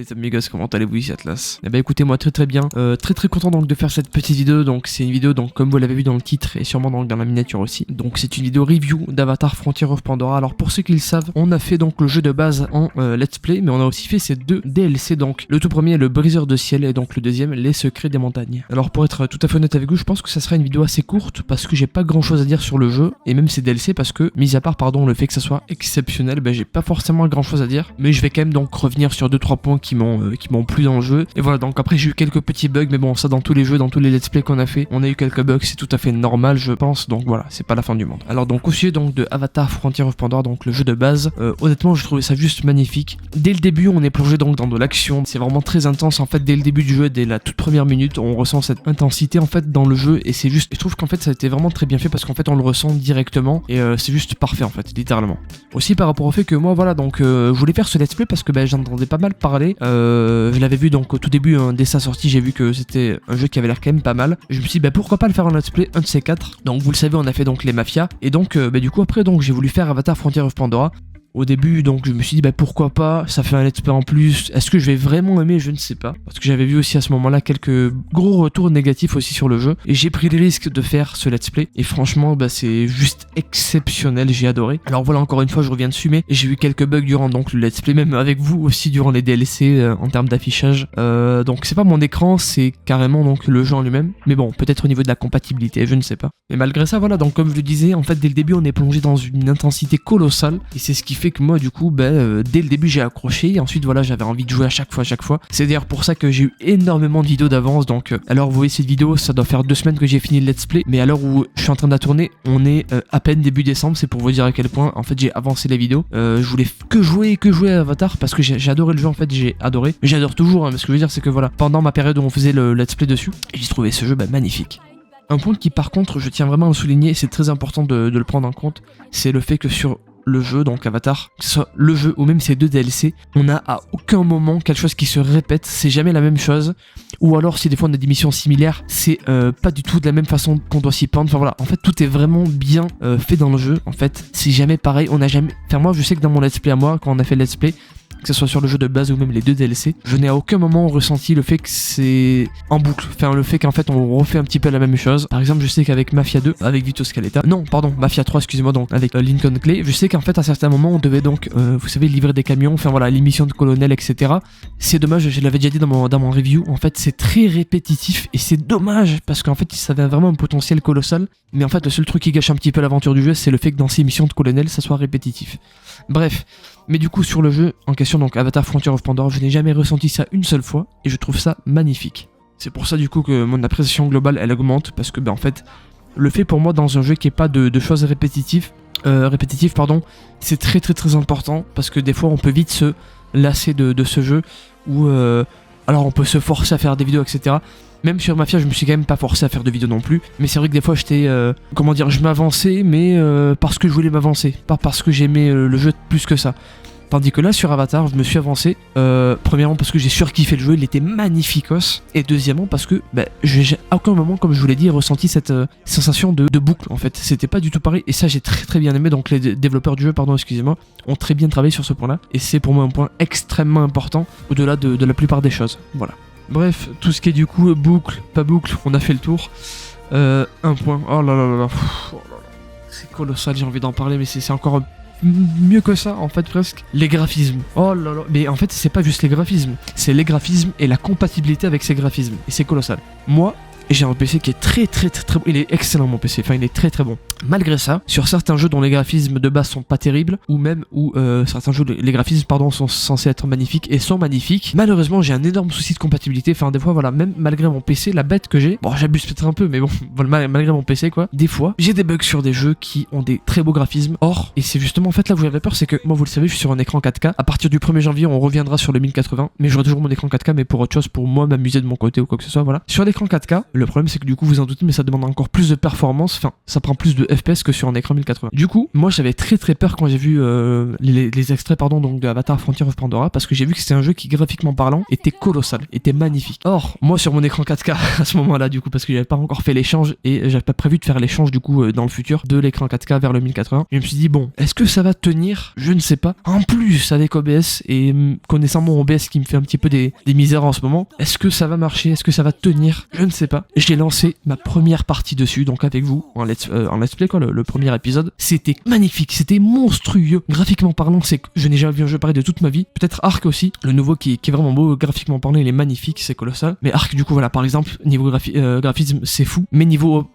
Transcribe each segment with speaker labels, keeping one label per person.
Speaker 1: les amigos, comment allez-vous ici Atlas? Eh ben écoutez moi très bien, très content donc de faire cette petite vidéo. Donc c'est une vidéo donc comme vous l'avez vu dans le titre et sûrement donc dans la miniature aussi. Donc c'est une vidéo review d'Avatar Frontier of Pandora. Alors pour ceux qui le savent, on a fait donc le jeu de base en let's play, mais on a aussi fait ces deux DLC. Donc le tout premier le briseur de ciel et donc le deuxième les secrets des montagnes. Alors pour être tout à fait honnête avec vous, je pense que ça sera une vidéo assez courte parce que j'ai pas grand chose à dire sur le jeu et même ces DLC parce que mis à part pardon le fait que ça soit exceptionnel, ben j'ai pas forcément grand chose à dire, mais je vais quand même donc revenir sur 2-3 points qui m'ont plu dans le jeu. Et voilà, donc après j'ai eu quelques petits bugs, mais bon ça dans tous les jeux, dans tous les let's play qu'on a fait, on a eu quelques bugs, c'est tout à fait normal je pense, donc voilà, c'est pas la fin du monde. Alors donc au sujet donc de Avatar Frontier of Pandora, donc le jeu de base, honnêtement je trouvais ça juste magnifique. Dès le début on est plongé donc dans de l'action, c'est vraiment très intense en fait, dès le début du jeu, dès la toute première minute, on ressent cette intensité en fait dans le jeu et c'est juste, je trouve qu'en fait ça a été vraiment très bien fait parce qu'en fait on le ressent directement et c'est juste parfait en fait, littéralement. Aussi par rapport au fait que moi voilà donc je voulais faire ce let's play parce que ben, j'entendais pas mal parler, je l'avais vu donc au tout début dès sa sortie, j'ai vu que c'était un jeu qui avait l'air quand même pas mal. Je me suis dit bah, pourquoi pas le faire en let's play, un de ces quatre. Donc vous le savez on a fait donc les mafias et donc bah, du coup après donc j'ai voulu faire Avatar Frontier of Pandora. Au début donc je me suis dit bah pourquoi pas, ça fait un let's play en plus, est-ce que je vais vraiment aimer, je ne sais pas, parce que j'avais vu aussi à ce moment là quelques gros retours négatifs aussi sur le jeu et j'ai pris le risque de faire ce let's play et franchement bah c'est juste exceptionnel, j'ai adoré. Alors voilà, encore une fois je reviens dessus, mais j'ai eu quelques bugs durant donc le let's play, même avec vous aussi durant les DLC en termes d'affichage, donc c'est pas mon écran, c'est carrément donc le jeu en lui-même, mais bon peut-être au niveau de la compatibilité, je ne sais pas. Mais malgré ça voilà, donc comme je le disais en fait dès le début on est plongé dans une intensité colossale et c'est ce qui fait que moi du coup dès le début j'ai accroché et ensuite voilà j'avais envie de jouer à chaque fois. C'est d'ailleurs pour ça que j'ai eu énormément de vidéos d'avance, donc alors vous voyez cette vidéo, ça doit faire 2 semaines que j'ai fini le let's play, mais à l'heure où je suis en train de la tourner on est à peine début décembre, c'est pour vous dire à quel point en fait j'ai avancé les vidéos. Je voulais que jouer à Avatar parce que j'ai adoré le jeu en fait, j'ai adoré, mais j'adore toujours mais ce que je veux dire c'est que voilà, pendant ma période où on faisait le let's play dessus, j'ai trouvé ce jeu magnifique. Un point qui par contre je tiens vraiment à le souligner, c'est très important de le prendre en compte, c'est le fait que sur le jeu, donc Avatar, que ce soit le jeu ou même ces deux DLC, on a à aucun moment quelque chose qui se répète, c'est jamais la même chose, ou alors si des fois on a des missions similaires, c'est pas du tout de la même façon qu'on doit s'y prendre, enfin voilà, en fait tout est vraiment bien fait dans le jeu, en fait c'est jamais pareil, on a jamais, enfin moi je sais que dans mon let's play à moi, quand on a fait le let's play, que ce soit sur le jeu de base ou même les deux DLC, je n'ai à aucun moment ressenti le fait que c'est en boucle, enfin le fait qu'en fait on refait un petit peu la même chose. Par exemple je sais qu'avec Mafia 2, avec Vito Scaletta, non pardon, Mafia 3 excusez-moi, donc avec Lincoln Clay, je sais qu'en fait à certains moments on devait donc, vous savez, livrer des camions, enfin voilà, les missions de colonel etc. C'est dommage, je l'avais déjà dit dans mon review, en fait c'est très répétitif et c'est dommage parce qu'en fait ça avait vraiment un potentiel colossal, mais en fait le seul truc qui gâche un petit peu l'aventure du jeu c'est le fait que dans ces missions de colonel ça soit répétitif. Bref, mais du coup sur le jeu en question, donc Avatar Frontier of Pandora, je n'ai jamais ressenti ça une seule fois et je trouve ça magnifique. C'est pour ça du coup que mon appréciation globale elle augmente parce que en fait le fait pour moi dans un jeu qui est pas de choses répétitives c'est très important parce que des fois on peut vite se lasser de ce jeu où alors on peut se forcer à faire des vidéos etc. Même sur Mafia, je me suis quand même pas forcé à faire de vidéos non plus. Mais c'est vrai que des fois, j'étais... comment dire, je m'avançais, mais parce que je voulais m'avancer. Pas parce que j'aimais le jeu plus que ça. Tandis que là, sur Avatar, je me suis avancé. Premièrement, parce que j'ai surkiffé le jeu, il était magnificos. Et deuxièmement, parce que j'ai à aucun moment, comme je vous l'ai dit, ressenti cette sensation de boucle, en fait. C'était pas du tout pareil. Et ça, j'ai très bien aimé. Donc les développeurs du jeu, pardon, excusez-moi, ont très bien travaillé sur ce point-là. Et c'est pour moi un point extrêmement important, au-delà de la plupart des choses. Voilà. Bref, tout ce qui est du coup boucle, pas boucle, on a fait le tour. Un point, oh là là, c'est colossal, j'ai envie d'en parler, mais c'est encore mieux que ça en fait presque. Les graphismes, oh là là, mais en fait c'est pas juste les graphismes, c'est les graphismes et la compatibilité avec ces graphismes, et c'est colossal. Moi, j'ai un PC qui est très bon, il est excellent mon PC, enfin il est très bon. Malgré ça, sur certains jeux dont les graphismes de base sont pas terribles, ou même où certains jeux, les graphismes pardon, sont censés être magnifiques et sont magnifiques, malheureusement j'ai un énorme souci de compatibilité, enfin des fois voilà, même malgré mon PC, la bête que j'ai, bon j'abuse peut-être un peu mais bon, malgré mon PC quoi, des fois j'ai des bugs sur des jeux qui ont des très beaux graphismes, or, et c'est justement en fait là où j'avais peur, c'est que moi vous le savez, je suis sur un écran 4K, à partir du 1er janvier on reviendra sur le 1080, mais j'aurai toujours mon écran 4K mais pour autre chose, pour moi m'amuser de mon côté ou quoi que ce soit, voilà. Sur l'écran 4K, Le problème c'est que du coup vous en doutez, mais ça demande encore plus de performance, enfin ça prend plus de FPS que sur un écran 1080. Du coup moi j'avais très peur quand j'ai vu les extraits donc de Avatar Frontier of Pandora, parce que j'ai vu que c'était un jeu qui graphiquement parlant était colossal, était magnifique. Or moi sur mon écran 4K à ce moment là du coup, parce que j'avais pas encore fait l'échange et j'avais pas prévu de faire l'échange du coup dans le futur de l'écran 4K vers le 1080, je me suis dit bon, est-ce que ça va tenir? Je ne sais pas. En plus avec OBS et connaissant mon OBS qui me fait un petit peu des misères en ce moment, est-ce que ça va marcher? Est-ce que ça va tenir? Je ne sais pas. J'ai lancé ma première partie dessus, donc avec vous en let's play quoi, le premier épisode. C'était magnifique, c'était monstrueux. Graphiquement parlant, c'est que je n'ai jamais vu un jeu pareil de toute ma vie. Peut-être Ark aussi, le nouveau qui est vraiment beau, graphiquement parlant il est magnifique, c'est colossal. Mais Ark du coup voilà, par exemple, niveau graphisme c'est fou, mais niveau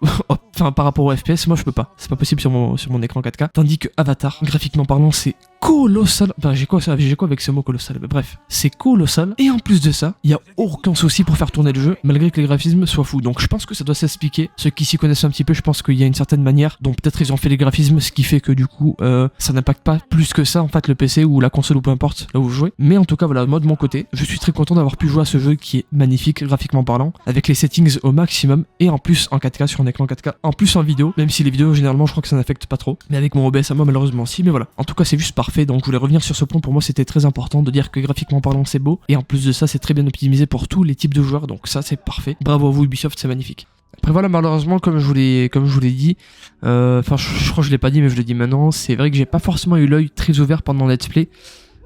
Speaker 1: enfin par rapport au FPS, moi je peux pas. C'est pas possible sur mon écran 4K. Tandis que Avatar, graphiquement parlant, c'est colossal. Enfin, j'ai quoi avec ce mot colossal? Bref, c'est colossal. Et en plus de ça, il y a aucun souci pour faire tourner le jeu, malgré que les graphismes soient fous. Donc je pense que ça doit s'expliquer. Ceux qui s'y connaissent un petit peu, je pense qu'il y a une certaine manière dont peut-être ils ont fait les graphismes, ce qui fait que du coup, ça n'impacte pas plus que ça en fait le PC ou la console ou peu importe là où vous jouez. Mais en tout cas, voilà, moi de mon côté, je suis très content d'avoir pu jouer à ce jeu qui est magnifique graphiquement parlant, avec les settings au maximum et en plus en 4K sur un écran 4K, en plus en vidéo, même si les vidéos généralement je crois que ça n'affecte pas trop. Mais avec mon OBS à moi malheureusement si, mais voilà. En tout cas, c'est juste parfait. Donc je voulais revenir sur ce point. Pour moi, c'était très important de dire que graphiquement parlant, c'est beau et en plus de ça, c'est très bien optimisé pour tous les types de joueurs. Donc ça, c'est parfait. Bravo à vous Ubisoft, c'est magnifique. Après voilà, malheureusement, comme je vous l'ai dit, enfin je crois que je l'ai pas dit mais je le dis maintenant, c'est vrai que j'ai pas forcément eu l'œil très ouvert pendant Let's Play,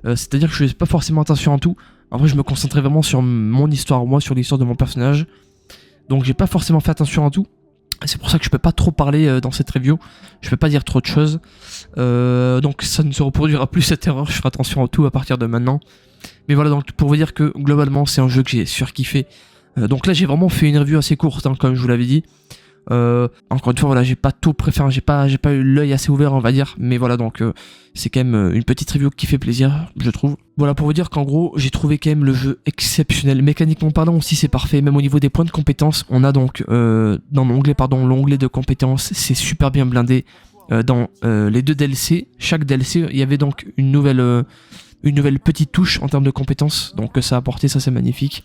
Speaker 1: c'est-à-dire que je faisais pas forcément attention à tout. En vrai je me concentrais vraiment sur mon histoire, moi sur l'histoire de mon personnage, donc j'ai pas forcément fait attention à tout. C'est pour ça que je peux pas trop parler dans cette review, je peux pas dire trop de choses, donc ça ne se reproduira plus cette erreur, je ferai attention à tout à partir de maintenant. Mais voilà, donc pour vous dire que globalement c'est un jeu que j'ai surkiffé. Donc là j'ai vraiment fait une review assez courte hein, comme je vous l'avais dit. Encore une fois voilà, j'ai pas tout préféré, j'ai pas eu l'œil assez ouvert on va dire, mais voilà donc c'est quand même une petite review qui fait plaisir je trouve. Voilà pour vous dire qu'en gros j'ai trouvé quand même le jeu exceptionnel, mécaniquement parlant aussi c'est parfait, même au niveau des points de compétences on a donc dans l'onglet de compétences c'est super bien blindé. Dans les deux DLC, chaque DLC il y avait donc une nouvelle petite touche en termes de compétences, donc ça a apporté, ça c'est magnifique.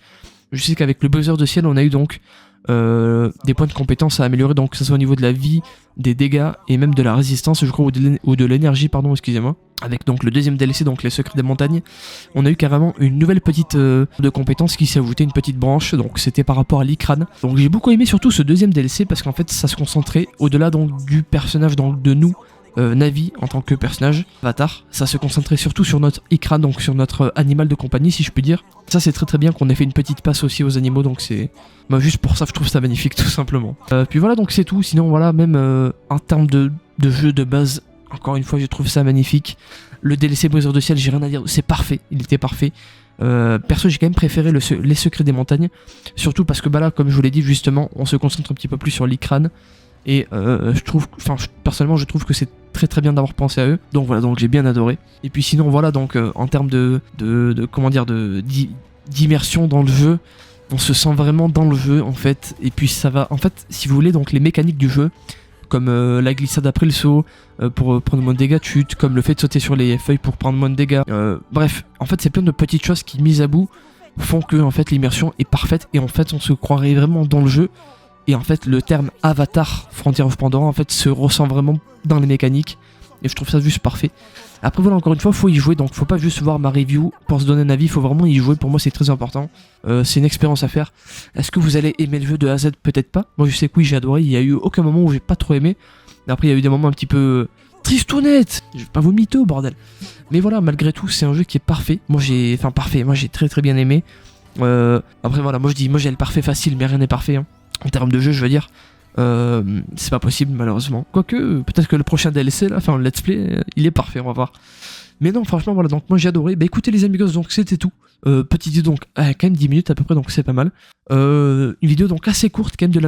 Speaker 1: Je sais qu'avec le buzzer de ciel on a eu donc des points de compétences à améliorer, donc que ce soit au niveau de la vie, des dégâts et même de la résistance je crois, ou de l'énergie pardon, excusez-moi. Avec donc le deuxième DLC, donc les secrets des montagnes, on a eu carrément une nouvelle petite de compétences qui s'est ajoutée, une petite branche, donc c'était par rapport à l'Ikran. Donc j'ai beaucoup aimé surtout ce deuxième DLC parce qu'en fait ça se concentrait au-delà donc du personnage donc de nous, Navi en tant que personnage Avatar, ça se concentrait surtout sur notre Ikran, donc sur notre animal de compagnie si je puis dire. Ça c'est très bien qu'on ait fait une petite passe aussi aux animaux, donc c'est juste pour ça je trouve ça magnifique tout simplement. Puis voilà donc c'est tout, sinon voilà même en termes de jeu de base, encore une fois je trouve ça magnifique. Le DLC Briseur de Ciel j'ai rien à dire, c'est parfait, il était parfait. Perso j'ai quand même préféré les secrets des montagnes, surtout parce que bah là comme je vous l'ai dit justement on se concentre un petit peu plus sur l'Ikran. Et personnellement je trouve que c'est très bien d'avoir pensé à eux. Donc voilà, donc j'ai bien adoré. Et puis sinon voilà, donc en termes d'immersion dans le jeu, on se sent vraiment dans le jeu en fait. Et puis ça va, en fait si vous voulez, donc les mécaniques du jeu, comme la glissade après le saut, pour prendre moins de dégâts de chute, comme le fait de sauter sur les feuilles pour prendre moins de dégâts. Bref, en fait c'est plein de petites choses qui mises à bout font que en fait l'immersion est parfaite et en fait on se croirait vraiment dans le jeu. Et en fait le terme Avatar Frontier of Pandora en fait se ressent vraiment dans les mécaniques et je trouve ça juste parfait. Après voilà, encore une fois faut y jouer, donc faut pas juste voir ma review pour se donner un avis, faut vraiment y jouer, pour moi c'est très important, c'est une expérience à faire. Est-ce que vous allez aimer le jeu de A à Z? Peut-être pas, moi je sais que oui j'ai adoré, il y a eu aucun moment où j'ai pas trop aimé, mais après il y a eu des moments un petit peu tristounettes, je vais pas vous mytho bordel, mais voilà malgré tout c'est un jeu qui est parfait, moi j'ai très bien aimé. Après voilà, moi j'ai le parfait facile mais rien n'est parfait hein. En termes de jeu je veux dire, c'est pas possible malheureusement, quoique peut-être que le prochain DLC là, enfin le let's play il est parfait, on va voir. Mais non franchement voilà, donc moi j'ai adoré. Bah écoutez les amigos, donc c'était tout, petite vidéo donc quand même 10 minutes à peu près, donc c'est pas mal. Une vidéo donc assez courte quand même de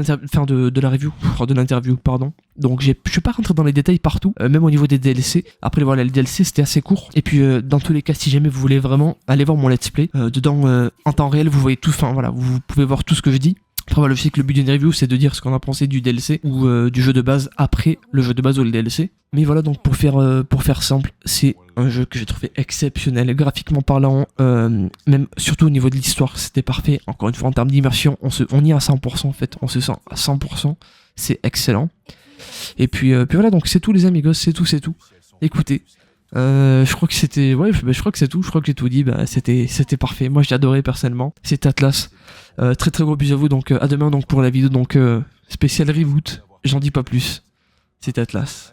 Speaker 1: la review, de l'interview pardon. Donc je suis pas rentré dans les détails partout, même au niveau des DLC. Après voilà, les DLC c'était assez court. Et puis dans tous les cas si jamais vous voulez vraiment aller voir mon let's play, dedans en temps réel vous voyez tout, enfin voilà, vous pouvez voir tout ce que je dis. Après voilà, je sais que le but d'une review c'est de dire ce qu'on a pensé du DLC ou du jeu de base après le jeu de base ou le DLC. Mais voilà, donc pour faire simple, c'est un jeu que j'ai trouvé exceptionnel, graphiquement parlant, même surtout au niveau de l'histoire, c'était parfait. Encore une fois, en termes d'immersion, on y est à 100% en fait, on se sent à 100%, c'est excellent. Et puis voilà, donc c'est tout les amigos, c'est tout. Écoutez, je crois que c'était, ouais, je crois que c'est tout, je crois que j'ai tout dit, c'était parfait. Moi j'ai adoré personnellement, c'est Atlas. Très très gros bisous à vous, donc à demain donc pour la vidéo donc spéciale reboot, j'en dis pas plus, c'est Atlas.